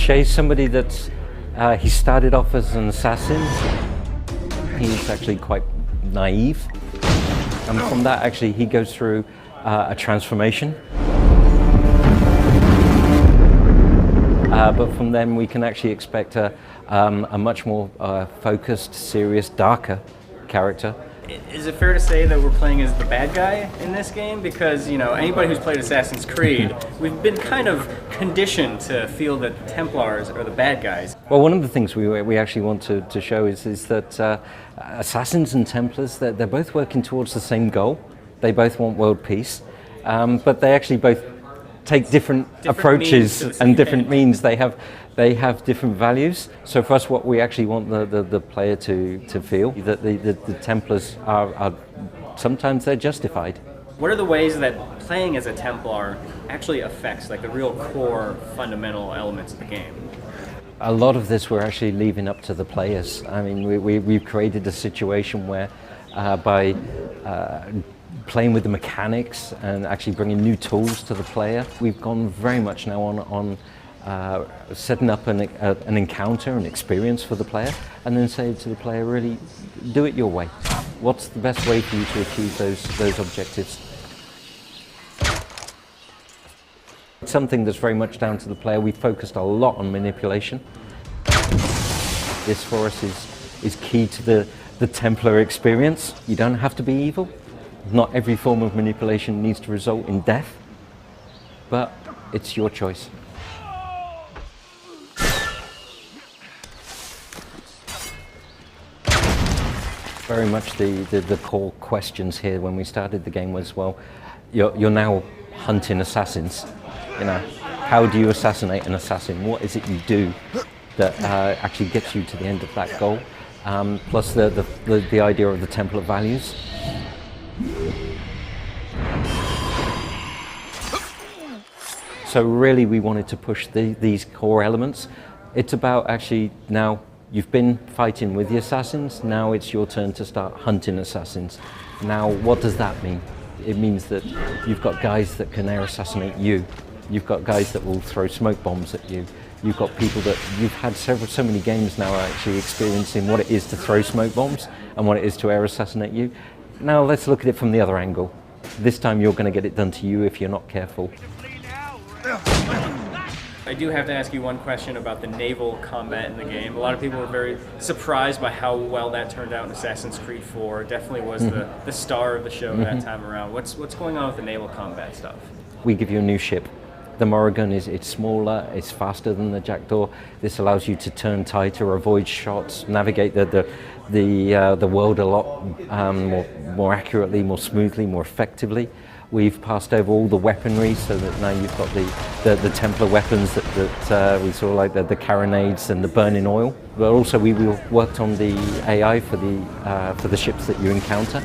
Shay's somebody that's, he started off as an assassin. He's actually quite naive. And from that, actually, he goes through a transformation. But from then, we can actually expect a much more focused, serious, darker character. Is it fair to say that we're playing as the bad guy in this game? Because, you know, anybody who's played Assassin's Creed, we've been kind of conditioned to feel that the Templars are the bad guys. Well, one of the things we actually want to show is that Assassins and Templars, they're both working towards the same goal. They both want world peace, but they actually both take different approaches and different means. They have different values. So for us, what we actually want the player to feel that the Templars are sometimes they're justified. What are the ways that playing as a Templar actually affects like the real core fundamental elements of the game? A lot of this we're actually leaving up to the players. I mean, we've created a situation where by playing with the mechanics and actually bringing new tools to the player, we've gone very much now on setting up an encounter, an experience for the player, and then say to the player, really, do it your way. What's the best way for you to achieve those objectives? It's something that's very much down to the player. We focused a lot on manipulation. This for us is key to the Templar experience. You don't have to be evil. Not every form of manipulation needs to result in death, but it's your choice. Very much the core questions here when we started the game was, well, you're now hunting assassins. You know, how do you assassinate an assassin? What is it you do that actually gets you to the end of that goal? Plus the idea of the Templar values. So really we wanted to push these core elements. It's about actually now you've been fighting with the assassins, now it's your turn to start hunting assassins. Now what does that mean? It means that you've got guys that can air assassinate you. You've got guys that will throw smoke bombs at you. You've got people that you've had so many games now actually experiencing what it is to throw smoke bombs and what it is to air assassinate you. Now let's look at it from the other angle. This time you're going to get it done to you if you're not careful. I do have to ask you one question about the naval combat in the game. A lot of people were very surprised by how well that turned out in Assassin's Creed 4. It definitely was the star of the show that time around. What's going on with the naval combat stuff? We give you a new ship. The Morrigan it's smaller, it's faster than the Jackdaw. This allows you to turn tighter, avoid shots, navigate the world a lot more accurately, more smoothly, more effectively. We've passed over all the weaponry so that now you've got the Templar weapons that we saw, like the carronades and the burning oil. But also we worked on the AI for the ships that you encounter.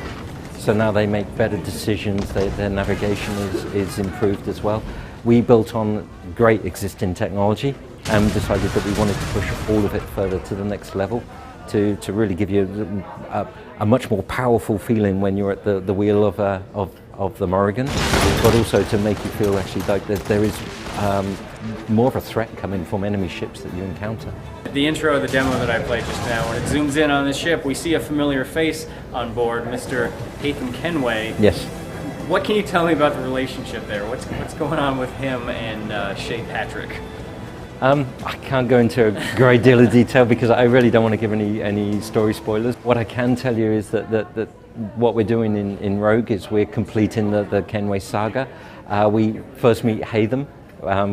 So now they make better decisions, their navigation is improved as well. We built on great existing technology and decided that we wanted to push all of it further to the next level to really give you a much more powerful feeling when you're at the wheel of the Morrigan, but also to make you feel actually like there is more of a threat coming from enemy ships that you encounter. The intro of the demo that I played just now, when it zooms in on the ship, we see a familiar face on board, Mr. Haytham Kenway. Yes. What can you tell me about the relationship there? What's going on with him and Shay Patrick? I can't go into a great deal of detail because I really don't want to give any story spoilers. What I can tell you is that what we're doing in Rogue is we're completing the Kenway saga. We first meet Haytham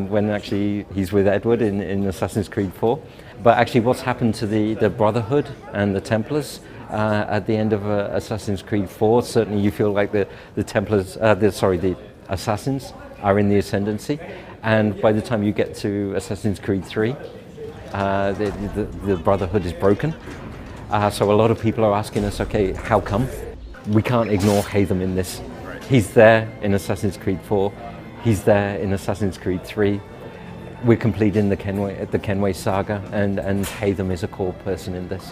when actually he's with Edward in Assassin's Creed 4. But actually what's happened to the Brotherhood and the Templars at the end of Assassin's Creed 4, certainly you feel like the Templars, the Assassins are in the ascendancy. And by the time you get to Assassin's Creed 3, the Brotherhood is broken. So a lot of people are asking us, okay, how come? We can't ignore Haytham in this. He's there in Assassin's Creed 4, he's there in Assassin's Creed 3. We're completing the Kenway saga, and Haytham is a core person in this.